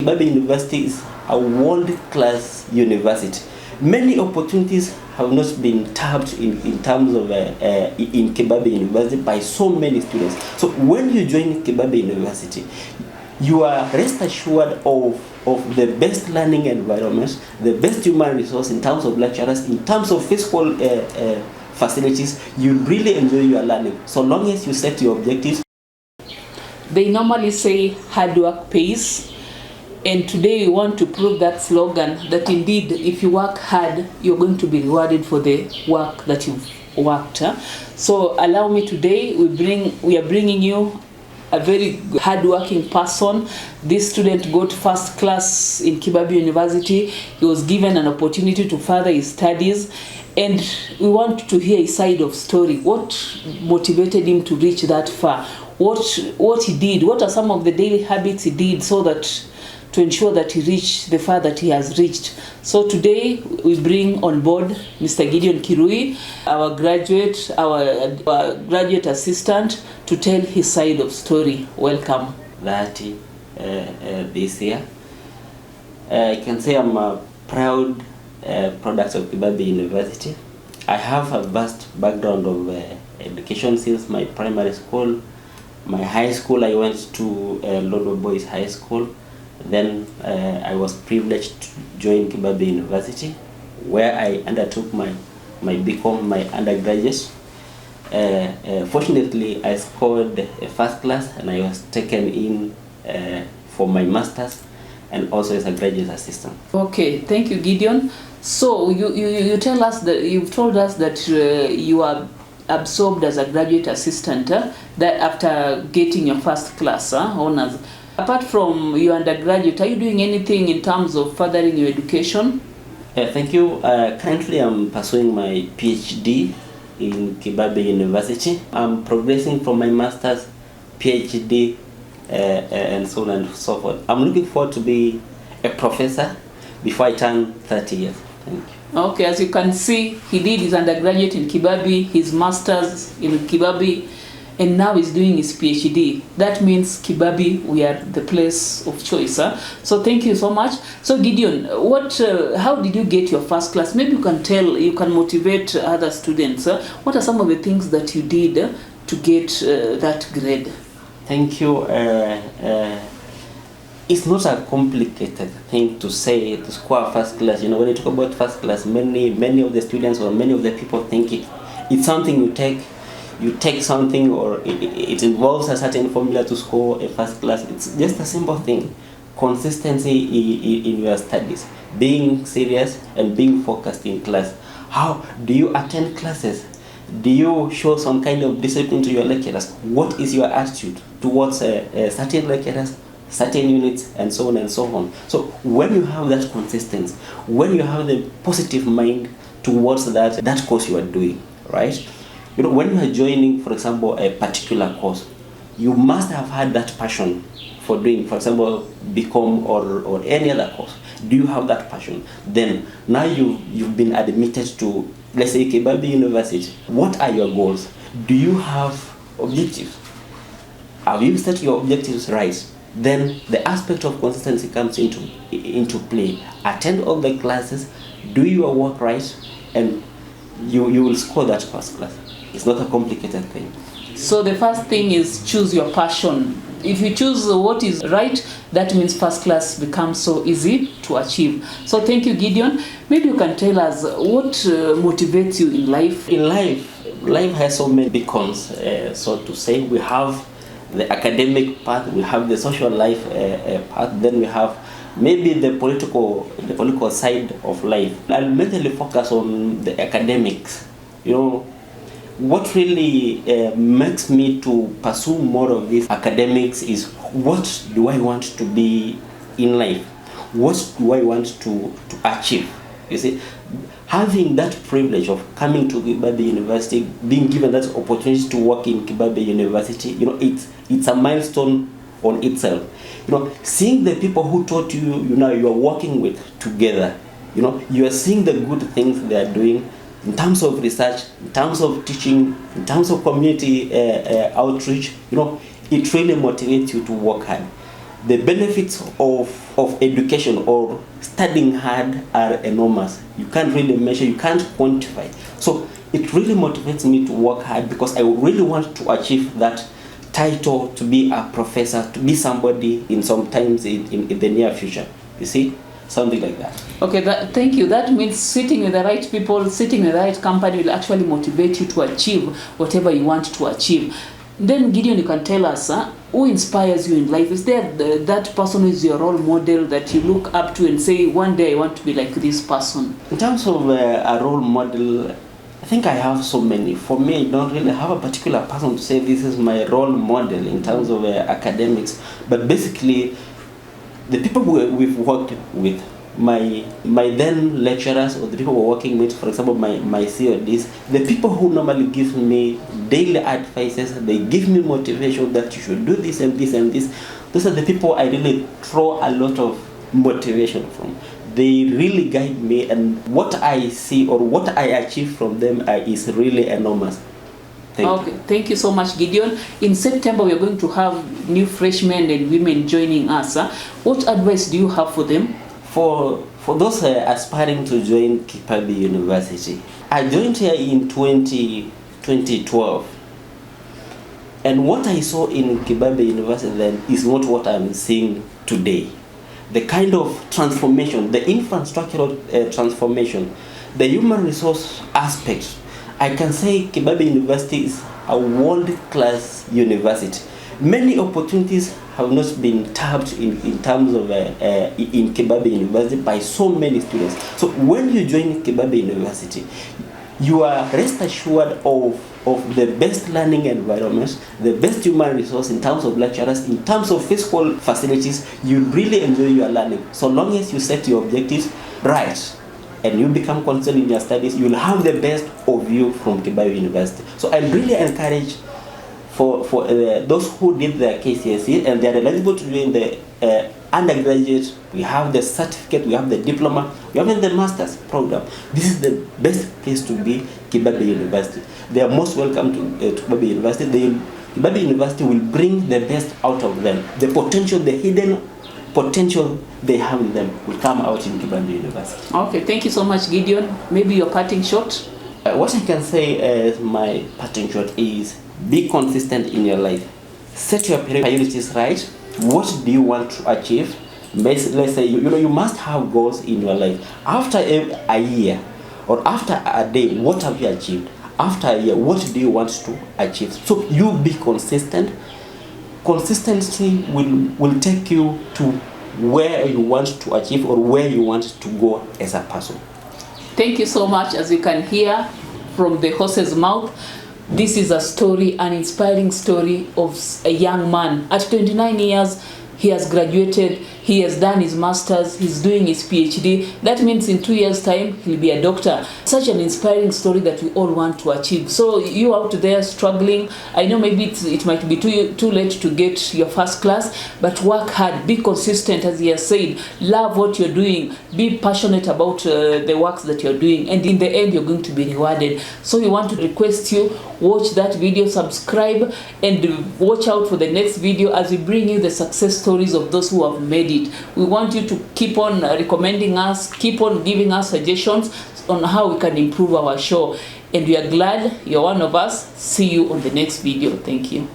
Kibabe University is a world-class university. Many opportunities have not been tapped in terms of in Kibabe University by so many students. So when you join Kibabe University, you are rest assured of the best learning environment, the best human resource in terms of lecturers, in terms of physical facilities. You really enjoy your learning so long as you set your objectives. They normally say hard work pays. And today we want to prove that slogan, that indeed if you work hard, you're going to be rewarded for the work that you've worked. So allow me today, we are bringing you a very hard-working person. This student got first class in Kibabe University. He was given an opportunity to further his studies. And we want to hear his side of story. What motivated him to reach that far? What he did? What are some of the daily habits he did to ensure that he reached the far that he has reached? So today we bring on board Mr. Gideon Kirui, our graduate assistant, to tell his side of story. Welcome. That this year, I can say I'm a proud product of Kibabe University. I have a vast background of education since my primary school. My high school, I went to Lodo Boys High School. Then I was privileged to join Kibabe University, where I undertook my BCom, my undergraduate. Fortunately, I scored a first class and I was taken in for my master's and also as a graduate assistant. Okay, thank you, Gideon. So you tell us that you've told us that you are absorbed as a graduate assistant that after getting your first class honors. Apart from your undergraduate, are you doing anything in terms of furthering your education? Thank you. Currently, I'm pursuing my PhD in Kibabe University. I'm progressing from my master's, PhD, and so on and so forth. I'm looking forward to be a professor before I turn 30 years. Thank you. Okay, as you can see, he did his undergraduate in Kibabe, his master's in Kibabe, and now he's doing his PhD. That means Kibabe, we are the place of choice. So thank you so much. So Gideon, how did you get your first class? Maybe you can motivate other students. What are some of the things that you did to get that grade? Thank you. It's not a complicated thing to say to score first class. When you talk about first class, many of the students or many of the people think it's something you take something, or it involves a certain formula to score a first class. It's just a simple thing. Consistency in your studies, being serious and being focused in class. How do you attend classes? Do you show some kind of discipline to your lecturers? What is your attitude towards certain lecturers, certain units, and so on and so on? So when you have that consistency, when you have the positive mind towards that course you are doing, right? When you are joining, for example, a particular course, you must have had that passion for doing, for example, BCom or any other course. Do you have that passion? Then now you've been admitted to, let's say, Kibabe University. What are your goals? Do you have objectives? Have you set your objectives right? Then the aspect of consistency comes into play. Attend all the classes, do your work right, and you will score that first class. It's not a complicated thing. So the first thing is choose your passion. If you choose what is right, that means first class becomes so easy to achieve. So thank you, Gideon. Maybe you can tell us what motivates you in life. In life has so many beacons, so to say. We have the academic path, we have the social life path, then we have maybe the political side of life. I'll mentally focus on the academics. What really makes me to pursue more of this academics is, what do I want to be in life? What do I want to achieve? You see, having that privilege of coming to Kibabe University, being given that opportunity to work in Kibabe University, it's a milestone on itself. Seeing the people who taught you, you are working with together, you are seeing the good things they are doing, in terms of research, in terms of teaching, in terms of community outreach. It really motivates you to work hard. the benefits of education or studying hard are enormous. You can't really measure, you can't quantify. So it really motivates me to work hard because I really want to achieve that title, to be a professor, to be somebody in sometimes in the near future. You see? Something like that. Okay, thank you. That means sitting with the right people, sitting with the right company will actually motivate you to achieve whatever you want to achieve. Then Gideon, you can tell us who inspires you in life. Is there that person who is your role model that you look up to and say, one day I want to be like this person? In terms of a role model, I think I have so many. For me, I don't really have a particular person to say this is my role model in terms of academics. But basically, the people we've worked with, my then lecturers or the people we're working with, for example, my CODs, the people who normally give me daily advices, they give me motivation that you should do this and this and this. Those are the people I really draw a lot of motivation from. They really guide me, and what I see or what I achieve from them is really enormous. Thank you so much, Gideon. In September, we are going to have new freshmen and women joining us. What advice do you have for them? For those aspiring to join Kipabi University, I joined here in 2012. And what I saw in Kipabi University then is not what I'm seeing today. The kind of transformation, the infrastructural transformation, the human resource aspect, I can say Kipabi University is a world-class university. Many opportunities have not been tapped in terms of in Kipabi University by so many students. So when you join Kipabi University, you are rest assured of the best learning environment, the best human resource in terms of lecturers, in terms of physical facilities. You really enjoy your learning. So long as you set your objectives right, and you become consistent in your studies, you will have the best of you from Kipabi University. So I really encourage for those who did their KCSE and they are eligible to join the undergraduate, we have the certificate, we have the diploma, we have the master's program. This is the best place to be, Kipabi University. They are most welcome to Kipabi University. Kipabi University will bring the best out of them. The potential, the hidden potential they have in them will come out in Kipabi University. Okay, thank you so much, Gideon. Maybe your parting shot? What I can say as my parting shot is be consistent in your life. Set your priorities right. What do you want to achieve? Let's say you must have goals in your life. After a year or after a day, what have you achieved? After a year, what do you want to achieve? So you be consistent. Consistency will take you to where you want to achieve or where you want to go as a person. Thank you so much. As you can hear from the horse's mouth, this is a story, an inspiring story of a young man. At 29 years, he has graduated, he has done his master's, he's doing his PhD. That means in 2 years' time, he'll be a doctor. Such an inspiring story that we all want to achieve. So you out there struggling, I know maybe it might be too late to get your first class, but work hard, be consistent, as he has said. Love what you're doing, be passionate about the works that you're doing, and in the end, you're going to be rewarded. So we want to request you, watch that video, subscribe, and watch out for the next video as we bring you the success stories of those who have made it. We want you to keep on recommending us, keep on giving us suggestions on how we can improve our show. And we are glad you're one of us. See you on the next video. Thank you.